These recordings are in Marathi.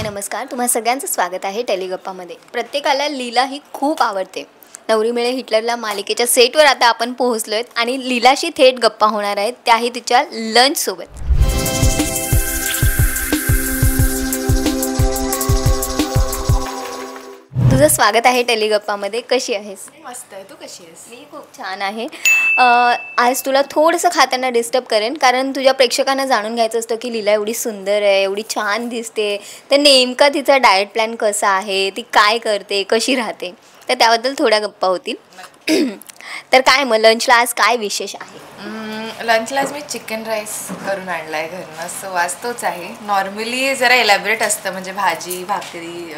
नमस्कार. तुम्हा सगळ्यांचं स्वागत आहे टेलिगप्पामध्ये. प्रत्येकाला लीला ही खूप आवडते. नवरी मिळे हिटलरला मालिकेच्या सेटवर आता आपण पोहोचलोय आणि लीलाशी थेट गप्पा होणार आहेत, त्याही तिच्या लंचसोबत. तुझं स्वागत आहे टेलिगप्पामध्ये. कशी आहेस? मस्त आहे. तू कशी आहेस? मी खूप छान आहे. आज तुला थोडंसं खाताना डिस्टर्ब करेन, कारण तुझ्या प्रेक्षकांना जाणून घ्यायचं असतं की लीला एवढी सुंदर आहे, एवढी छान दिसते, तर नेमका तिचा डाएट प्लॅन कसा आहे, ती काय करते, कशी राहते, तर त्याबद्दल थोड्या गप्पा होतील. तर काय मग लंचला आज काय विशेष आहे? लंचला आज मी चिकन राईस करून आणला आहे घरनं. सो आज तोच आहे. नॉर्मली जरा एलॅबरेट असतं, म्हणजे भाजी भाकरी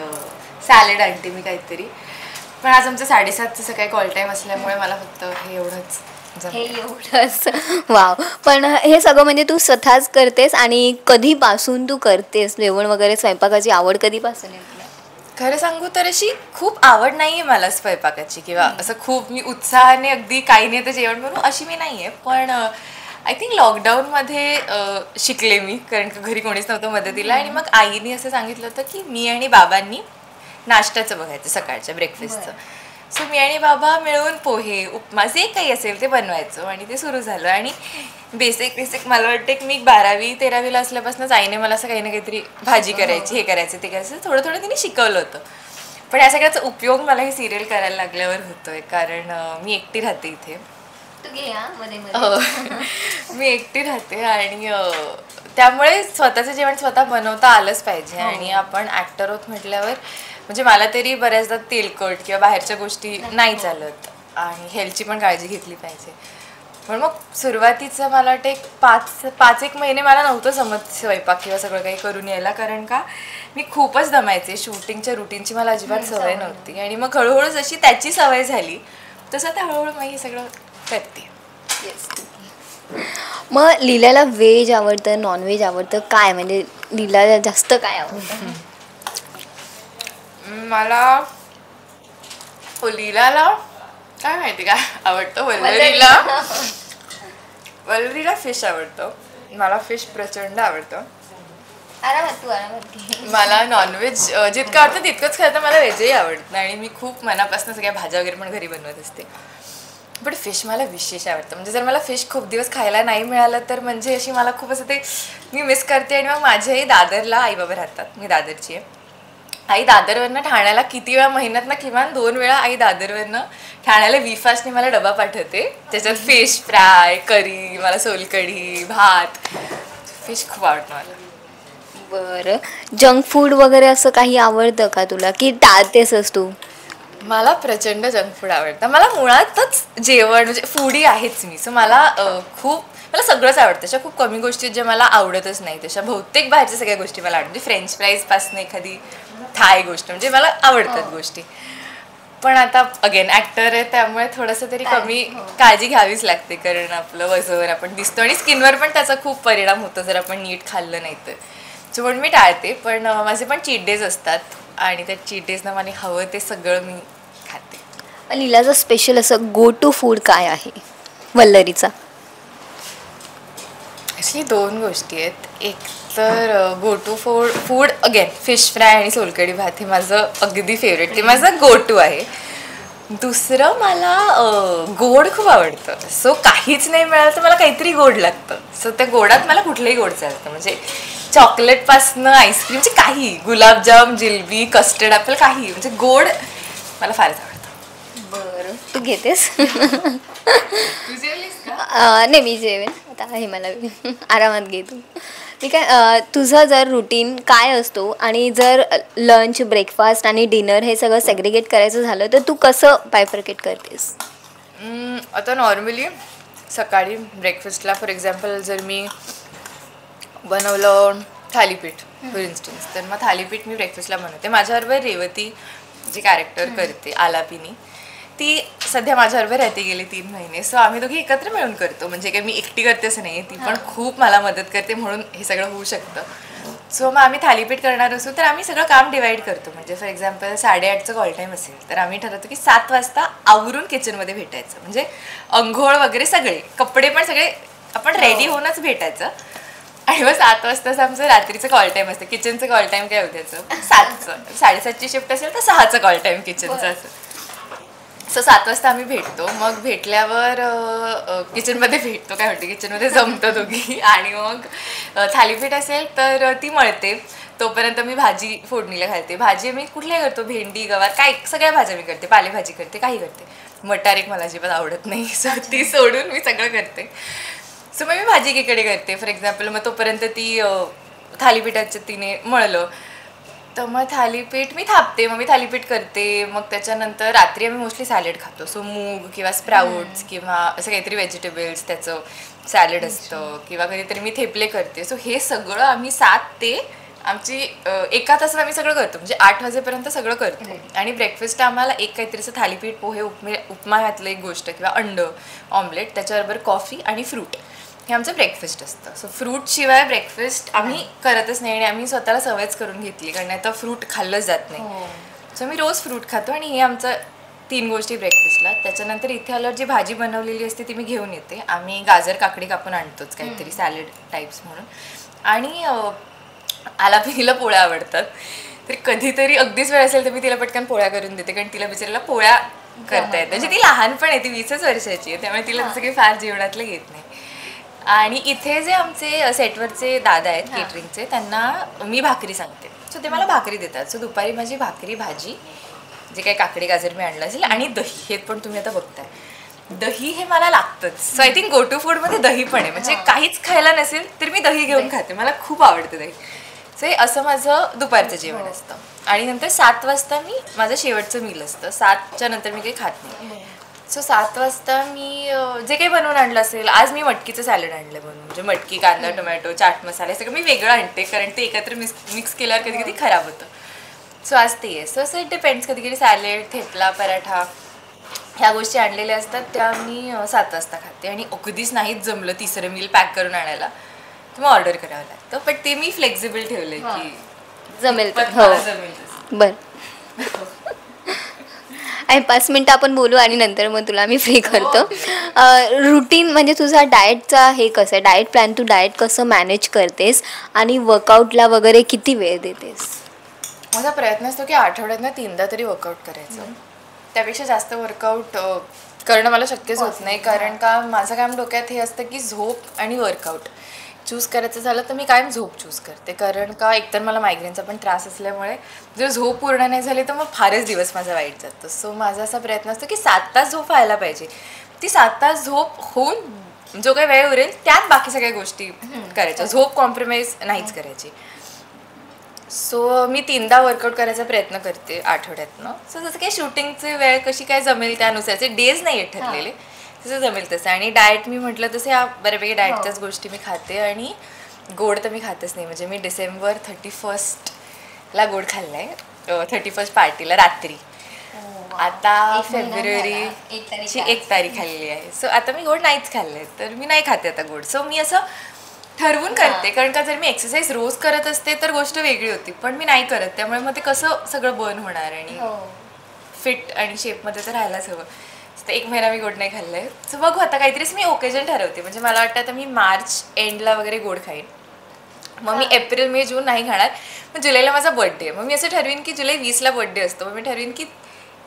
सॅलेड आणते मी काहीतरी, पण आज आमचं 7:30चं सकाळी कॉल टाईम असल्यामुळे मला फक्त हे एवढंच. वाव. पण हे सगळं म्हणजे तू स्वतःच करतेस आणि कधीपासून तू करतेस जेवण वगैरे? स्वयंपाकाची आवड कधीपासून आहे तुला? खरं सांगू तर अशी खूप आवड नाही आहे मला स्वयंपाकाची, किंवा असं खूप मी उत्साहाने अगदी काही नाही तर जेवण बनवू अशी मी नाही आहे. पण आय थिंक लॉकडाऊनमध्ये शिकले मी, कारण का घरी कोणीच नव्हतं मदतीला. आणि मग आईने असं सांगितलं होतं की मी आणि बाबांनी नाश्त्याचं बघायचं, सकाळच्या ब्रेकफास्टचं. सो मी आणि बाबा मिळून पोहे उपमा जे काही असेल ते बनवायचं आणि ते सुरू झालं. आणि बेसिक मला वाटतं की मी 12वी-13वीला असल्यापासूनच आईने मला असं काही ना काहीतरी भाजी करायची, हे करायचं ते करायचं थोडं तिने शिकवलं होतं. पण या सगळ्याचा उपयोग मला ही सिरियल करायला लागल्यावर होतोय, कारण मी एकटी राहते इथे. मी एकटी राहते आणि त्यामुळे स्वतःचं जेवण स्वतः बनवता आलंच पाहिजे. आणि आपण ॲक्टर आहोत म्हटल्यावर म्हणजे मला तरी बऱ्याचदा तेलकट किंवा बाहेरच्या गोष्टी नाही चालत आणि हेल्थची पण काळजी घेतली पाहिजे. पण मग सुरुवातीचं मला वाटतं एक 5-1 महिने मला नव्हतं जमत स्वयंपाक किंवा सगळं काही करून यायला, कारण का मी खूपच दमायचे. शूटिंगच्या रुटीनची मला अजिबात सवय नव्हती. आणि मग हळूहळू जशी त्याची सवय झाली तसं तर हळूहळू मग हे सगळं करते. मग लीलाला व्हेज आवडतं, नॉनव्हेज आवडतं, काय म्हणजे लीलाला जास्त काय आवडतं? मला लीलाला काय माहिती काय आवडतं. वल्लरीला फिश आवडतं. मला फिश प्रचंड आवडतं. मला नॉनव्हेज जितकं आवडतं तितकंच खायचं. मला व्हेजही आवडतं आणि मी खूप मनापासून सगळ्या भाज्या वगैरे पण घरी बनवत असते. पण फिश मला विशेष आवडतं. म्हणजे जर मला फिश खूप दिवस खायला नाही मिळालं तर म्हणजे अशी मला खूप असं ते मी मिस करते. आणि मग माझ्याही दादरला आई बाबा राहतात, मी दादरची आहे. आई दादरवरनं ठाण्याला किती वेळा, महिन्यातनं किमान 2 वेळा आई दादरवरनं ठाण्याला विफास्टने मला डबा पाठवते, त्याच्यात फिश फ्राय, करी, मला सोलकढी, भात. फिश खूप आवडतं मला. बरं, जंक फूड वगैरे असं काही आवडतं का तुला, की टाळतेसच तू? मला प्रचंड जंक फूड आवडतं. मला मुळातच जेवण म्हणजे फूडी आहेच मी. सो मला मला सगळंच आवडतं. तशा खूप कमी गोष्टी ज्या मला आवडतच नाही, तशा बहुतेक बाहेरच्या सगळ्या गोष्टी मला आवडतात. म्हणजे फ्रेंच फ्राईजपासून एखादी थाय गोष्ट म्हणजे मला आवडतात गोष्टी. पण आता अगेन ॲक्टर आहे त्यामुळे थोडंसं तरी कमी काळजी घ्यावीच लागते, कारण आपलं वजन आपण दिसतो आणि स्किनवर पण त्याचा खूप परिणाम होतो जर आपण नीट खाल्लं नाही तर. सो म्हणून मी टाळते. पण माझे पण चीट डेज असतात आणि त्या चीट डेजनं मला हवं ते सगळं मी खाते. लीलाचं स्पेशल असं गो टू फूड काय आहे वल्लरीचा? अशी 2 गोष्टी आहेत. एक तर go to food again fish fry आणि सोलकढी भात हे माझं अगदी फेवरेट, ते माझं गो टू आहे. दुसरं मला गोड खूप आवडतं. सो काहीच नाही मिळालं तर मला काहीतरी गोड लागतं. सो त्या गोडात मला कुठलंही गोड चालतं, म्हणजे चॉकलेटपासनं आईस्क्रीमचे काही, गुलाबजाम, जिलबी, कस्टर्ड ॲपल, काही म्हणजे गोड मला फारच आवडतं. बरं, तू घेतेस? नाही, मी जेवेन आता, हे मला आरामात घे तू. मी काय, तुझं जर रुटीन काय असतो आणि जर लंच, ब्रेकफास्ट आणि डिनर हे सगळं सेग्रिगेट करायचं झालं तर तू कसं बायफर्केट करतेस? आता नॉर्मली सकाळी ब्रेकफास्टला फॉर एक्झाम्पल जर मी बनवलं थालीपीठ फॉर इन्स्टन्स, तर मग थालीपीठ मी ब्रेकफास्टला बनवते. माझ्याबरोबर रेवती जी कॅरेक्टर करते आलापीनी, ती सध्या माझ्याबरोबर राहते गेले 3 महिने. सो आम्ही दोघी एकत्र मिळून करतो. म्हणजे काय मी एकटी करते असं नाही, ती पण खूप मला मदत करते, म्हणून हे सगळं होऊ शकतं. सो मग आम्ही थालीपीठ करणार असू तर आम्ही सगळं काम डिवाईड करतो. म्हणजे फॉर एक्झाम्पल 8:30चं कॉल टाईम असेल तर आम्ही ठरवतो की 7 वाजता आवरून किचनमध्ये भेटायचं. म्हणजे अंघोळ वगैरे सगळे कपडे पण सगळे आपण रेडी होऊनच भेटायचं आणि मग 7 वाजताचं आमचं रात्रीचं कॉल टाईम असतं. किचनचं कॉल टाईम काय होत्याचं 7चं, 7:30ची शिफ्ट असेल तर 6चं कॉल टाईम किचनचं असं. सो 7 वाजता आम्ही भेटतो. मग भेटल्यावर किचनमध्ये भेटतो, काय म्हणते किचनमध्ये जमतो दोघी. आणि मग थालीपीठ असेल तर ती मळते. तोपर्यंत मी भाजी फोडणीला घालते. भाजी मी कुठल्या करतो, भेंडी, गवार, काय सगळ्या भाज्या मी करते. पालेभाजी करते, काही करते. मटार एक मला अजिबात आवडत नाही, सो ती सोडून मी सगळं करते. सो मग मी भाजी एकीकडे करते फॉर एक्झाम्पल. मग तोपर्यंत ती थालीपीठाचं तिने मळलं तर मग थालीपीठ मी थापते. मग मी थालीपीठ करते. मग त्याच्यानंतर रात्री आम्ही मोस्टली सॅलड खातो. सो मूग किंवा स्प्राऊट्स किंवा असं काहीतरी व्हेजिटेबल्स त्याचं सॅलड असतं, किंवा कधीतरी मी थेपले करते. सो हे सगळं आम्ही 7 ते आमची एका तासात आम्ही सगळं करतो, म्हणजे 8 वाजेपर्यंत सगळं करतो. आणि ब्रेकफास्ट आम्हाला एक काहीतरी असं थालीपीठ, पोहे, उपमा घातलं एक गोष्ट, किंवा अंड ऑमलेट, त्याच्याबरोबर कॉफी आणि फ्रूट, हे आमचं ब्रेकफास्ट असतं. सो फ्रूटशिवाय ब्रेकफास्ट आम्ही करतच नाही. आणि आम्ही स्वतःला सवयच करून घेतली, कारण आता फ्रूट खाल्लंच जात नाही. सो मी रोज फ्रूट खातो. आणि हे आमचं 3 गोष्टी ब्रेकफास्टला. त्याच्यानंतर इथे आल्यावर जी भाजी बनवलेली असते ती मी घेऊन येते. आम्ही गाजर काकडी कापून आणतोच काहीतरी सॅलड टाईप्स म्हणून. आणि आलापिनीला पोळ्या आवडतात, तर कधीतरी अगदीच वेळ असेल तर मी तिला पटकन पोळ्या करून देते, कारण तिला बिचारीला पोळ्या करता येतात. म्हणजे ती लहान पण आहे, ती 20च वर्षाची आहे, त्यामुळे तिला तसं काही फार जेवणातलं घेत नाही. आणि इथे जे आमचे सेटवरचे दादा आहेत केटरिंगचे, त्यांना मी भाकरी सांगते, सो ते मला भाकरी देतात. सो दुपारी माझी भाकरी, भाजी, जे काही काकडी गाजर मी आणलं असेल, आणि दही, हे पण तुम्ही आता बघताय, दही हे मला लागतंच. So I think go to फूडमध्ये दही पण आहे. म्हणजे काहीच खायला नसेल तर मी दही घेऊन खाते, मला खूप आवडतं दही. सो हे असं माझं दुपारचं जेवण असतं. आणि नंतर 7 वाजता मी माझं शेवटचं मील असतं. 7च्या नंतर मी काही खात नाही. सो 7 वाजता मी जे काही बनवून आणलं असेल, आज मी मटकीचं सॅलड आणलं बनवून, म्हणजे मटकी, कांदा, टोमॅटो, चाट मसाला, सगळं मी वेगळं आणते, कारण ते एकत्र मिक्स केल्यावर कधी कधी खराब होतं. सो आज ते आहे. सो असं इट डिपेंड्स, कधी कधी सॅलेड, थेपला, पराठा, ह्या गोष्टी आणलेल्या असतात त्या मी 7 वाजता खाते. आणि अगदीच नाहीच जमलं तिसरं मील पॅक करून आणायला तर मग ऑर्डर करावं लागतं. पण ते मी फ्लेक्झिबल ठेवलंय की जमेल. जमेल. बरं, आणि 5 मिनटं आपण बोलू आणि नंतर मग तुला मी फ्री करतो. रुटीन म्हणजे तुझा डाएटचा हे कसं आहे, डाएट प्लॅन, तू डाएट कसं मॅनेज करतेस आणि वर्कआउटला वगैरे किती वेळ देतेस? माझा प्रयत्न असतो की आठवड्यातनं 3दा तरी वर्कआउट करायचं. त्यापेक्षा जास्त वर्कआउट करणं मला शक्यच होत नाही, कारण का माझं कायम डोक्यात हे असतं की झोप आणि वर्कआउट चूज करायचं झालं तर मी कायम झोप चूज करते. कारण का एकतर मला मायग्रेनचा पण त्रास असल्यामुळे जर झोप पूर्ण नाही झाली तर मग फारच दिवस माझा वाईट जातो. सो माझा असा प्रयत्न असतो की 7 तास झोप व्हायला पाहिजे. ती 7 तास झोप होऊन जो काही वेळ उरेल त्यात बाकी सगळ्या गोष्टी करायच्या, झोप कॉम्प्रोमाइज नाहीच करायची. सो मी 3दा वर्कआउट करायचा प्रयत्न करते आठवड्यातनं. सो जसं काही शूटिंगचे वेळ कशी काय जमेल त्यानुसारचे डेज नाही आहेत ठरलेले, तसं जमेल तसं. आणि डाएट मी म्हटलं तसं या बऱ्यापैकी डाएटच्याच गोष्टी मी खाते. आणि गोड तर मी खातच नाही. म्हणजे मी डिसेंबर 31ला गोड खाल्लं आहे, 31st पार्टीला रात्री. आता फेब्रुवारीची 1 तारीख खाल्लेली आहे. सो आता मी गोड नाहीच खाल्लं आहे, तर मी नाही खाते आता गोड. सो मी असं ठरवून करते, कारण का जर मी एक्सरसाइज रोज करत असते तर गोष्ट वेगळी होती, पण मी नाही करत, त्यामुळे मग ते कसं सगळं बर्न होणार. आणि फिट आणि शेपमध्ये तर राहायलाच हवं. तर 1 महिना मी गोड नाही खाल्लं आहे. सो बघू आता काहीतरीच मी ओकेजन ठरवते. म्हणजे मला वाटतं आता मी मार्च एंडला वगैरे गोड खाईन, मग मी एप्रिल, मे, जून नाही खाणार. मग जुलैला माझा बर्थडे आहे, मग मी असं ठरवीन की जुलै 20ला बर्थडे असतो, मग मी ठरवीन की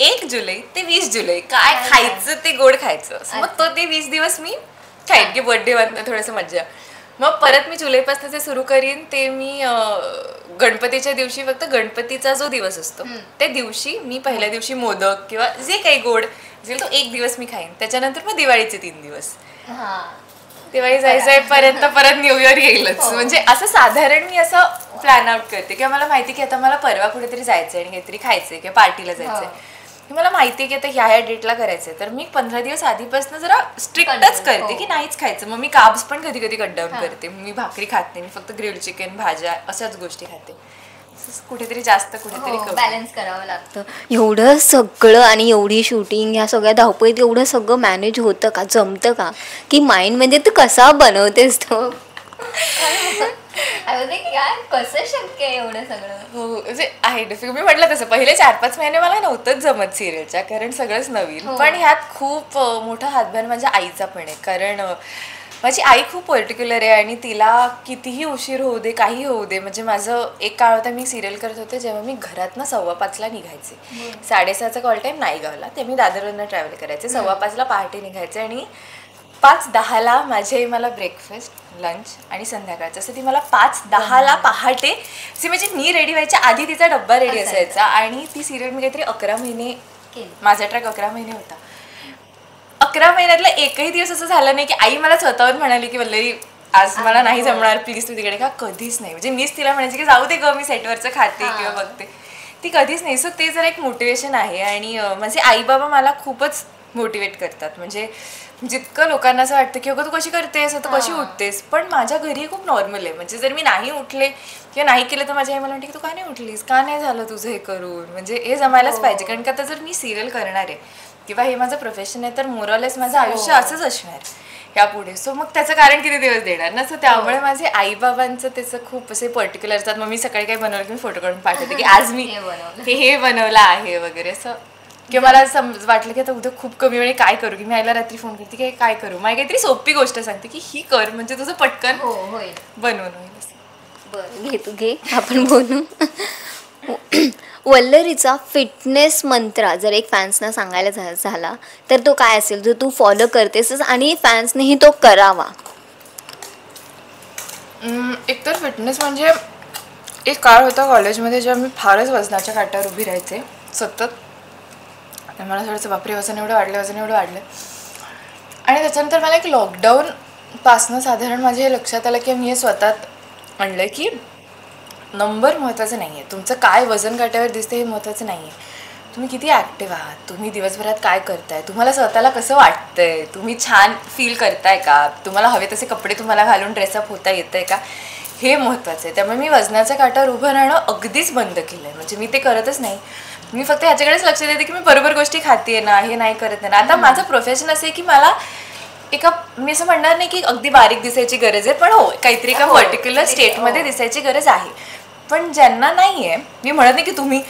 1 जुलै ते 20 जुलै काय खायचं ते गोड खायचं. मग तो ते 20 दिवस मी खाईन की बर्थडे वाटतं थोडंसं मज्जा. मग परत मी जुलैपासून जे सुरू करीन ते मी गणपतीच्या दिवशी, फक्त गणपतीचा जो दिवस असतो त्या दिवशी मी पहिल्या दिवशी मोदक किंवा जे काही गोड असेल तो 1 दिवस मी खाईन. त्याच्यानंतर मग दिवाळीचे 3 दिवस, दिवाळी जायचंय पर्यंत परत न्यू इयर येईलच. म्हणजे असं साधारण मी असं प्लॅन आउट करते किंवा मला माहिती की आता मला परवा कुठेतरी जायचंय आणि काहीतरी खायचंय किंवा पार्टीला जायचंय, मला माहिती आहे की आता ह्या डेटला करायचंय, तर मी 15 दिवस आधीपासून जरा स्ट्रिक्टच करते की नाहीच खायचं. मग मी कार्ब्स पण कधी कधी कट डाऊन करते. मी भाकरी खात नाही, मी फक्त ग्रिल्ड चिकन, भाज्या अशाच गोष्टी खाते. कुठेतरी जास्त कुठेतरी बॅलन्स करावं लागतं. एवढं सगळं आणि एवढी शूटिंग, ह्या सगळ्या धावपळीत एवढं सगळं मॅनेज होतं का, जमतं का, की माइंड म्हणजे तू कसा बनवतेस तो? यार कसं शक्य आहे एवढं सगळं? हो, म्हणजे आहे डिफिकल्ट. मी म्हटलं तसं पहिले 4-5 महिने मला नव्हतंच जमत सिरियलच्या, कारण सगळंच नवीन. पण ह्यात खूप मोठा हातभार माझ्या आईचा पण आहे, कारण माझी आई खूप पर्टिक्युलर आहे आणि तिला कितीही उशीर होऊ दे, काही होऊ दे. म्हणजे माझं एक काळ होता, मी सिरियल करत होते जेव्हा मी घरातनं 5:15ला निघायचे. 6:30चा कॉल टाईम नाईगावला, ते मी दादरवरनं ट्रॅव्हल करायचे. 5:15ला पहाटे निघायचे आणि 5:10ला माझी आई मला ब्रेकफास्ट, लंच आणि संध्याकाळचं असं ती मला 5:10ला पहाटे म्हणजे मी रेडी व्हायच्या आधी तिचा डब्बा रेडी असायचा. आणि ती सिरियल मी काहीतरी 11 महिने, माझा ट्रॅक 11 महिने होता. 11 महिन्यातला एकही दिवस असं झालं नाही की आई मला स्वतःवर म्हणाली की वल्लरी आज मला नाही जमणार, प्लीज तू तिकडे. का कधीच नाही. म्हणजे मीच तिला म्हणायची की जाऊ दे ग, मी सेटवरचं खाते किंवा बघते. ती कधीच नाही. सो ते जरा एक मोटिवेशन आहे. आणि माझे आई बाबा मला खूपच मोटिवेट करतात. म्हणजे जितकं लोकांना असं वाटतं की अगं तू कशी करतेस, तू कशी उठतेस, पण माझ्या घरी खूप नॉर्मल आहे. म्हणजे जर मी नाही उठले किंवा नाही केलं तर माझी आई मला म्हणते की तू का नाही उठलीस, का नाही झालं तुझं हे करून. म्हणजे हे जमायलाच पाहिजे. कारण की आता जर मी सिरियल करणार आहे किंवा हे माझं प्रोफेशन आहे तर मोरलेस माझं आयुष्य असंच असणार यापुढे. सो मग त्याचं कारण किती दिवस देणार ना. सो त्यामुळे माझे आईबाबांचं त्याचं खूप असे पर्टिक्युलर असतात. मग मी सकाळी काय बनवलं की मी फोटो काढून पाठवते की आज मी हे बनवलं आहे वगैरे. असं किंवा मला वाटलं की आता उद्या खूप कमी वेळ काय करू, की मी आईला रात्री फोन करते की काय करू. मला काहीतरी सोपी गोष्ट सांगते की ही कर, म्हणजे तुझं पटकन बनवून होईल. बरं, घे तू घे, आपण बोलू. वल्लरीचा फिटनेस मंत्र जर एक फॅन्सना सांगायला झाला तर तो काय असेल जो तू फॉलो करतेस आणि फॅन्सनेही तो करावा? एकतर फिटनेस म्हणजे एक काळ होता कॉलेजमध्ये जेव्हा मी फारच वजनाच्या काट्यावर उभी राहायचे सतत. आणि मला थोडंसं बापरे वजन एवढं वाढलं आणि त्याच्यानंतर मला एक लॉकडाऊनपासनं साधारण माझ्या हे लक्षात आलं की मी हे स्वतःत आणलं की नंबर महत्त्वाचं नाही आहे. तुमचं काय वजन काट्यावर दिसते हे महत्त्वाचं नाही आहे. तुम्ही किती ॲक्टिव्ह आहात, तुम्ही दिवसभरात काय करताय, तुम्हाला स्वतःला कसं वाटतंय, तुम्ही छान फील करताय का, तुम्हाला हवे तसे कपडे तुम्हाला घालून ड्रेसअप होता येतं आहे का, हे महत्त्वाचं आहे. त्यामुळे मी वजनाच्या काट्यावर उभं राहणं अगदीच बंद केलं आहे. म्हणजे मी ते करतच नाही. मी फक्त ह्याच्याकडेच लक्ष देते की मी बरोबर गोष्टी खाते ना, हे नाही करत नाही ना. आता माझं प्रोफेशन असं आहे की मला मी असं म्हणणार नाही की अगदी बारीक दिसायची गरज आहे, पण हो काहीतरी एका पर्टिक्युलर स्टेटमध्ये दिसायची गरज आहे. पण ज्यांना नाही आहे, मी म्हणत नाही की तुम्ही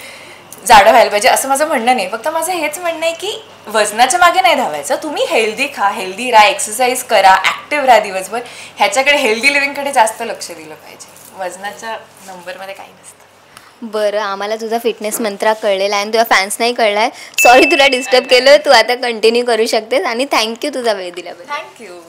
जाडं व्हायला पाहिजे असं माझं म्हणणं नाही. फक्त माझं हेच म्हणणं आहे की वजनाच्या मागे नाही धावायचं. तुम्ही हेल्दी खा, हेल्दी राहा, एक्सरसाइज करा, ॲक्टिव्ह राहा दिवसभर. ह्याच्याकडे हेल्दी लिव्हिंगकडे जास्त लक्ष दिलं पाहिजे. वजनाच्या नंबरमध्ये काही नसतं. बरं, आम्हाला तुझा फिटनेस मंत्र कळलेला आहे आणि तुझ्या फॅन्स नाही कळला आहे. सॉरी तुला डिस्टर्ब केलं. तू आता कंटिन्यू करू शकतेस आणि थँक्यू तुझा वेळ दिल्याबद्दल. थँक्यू.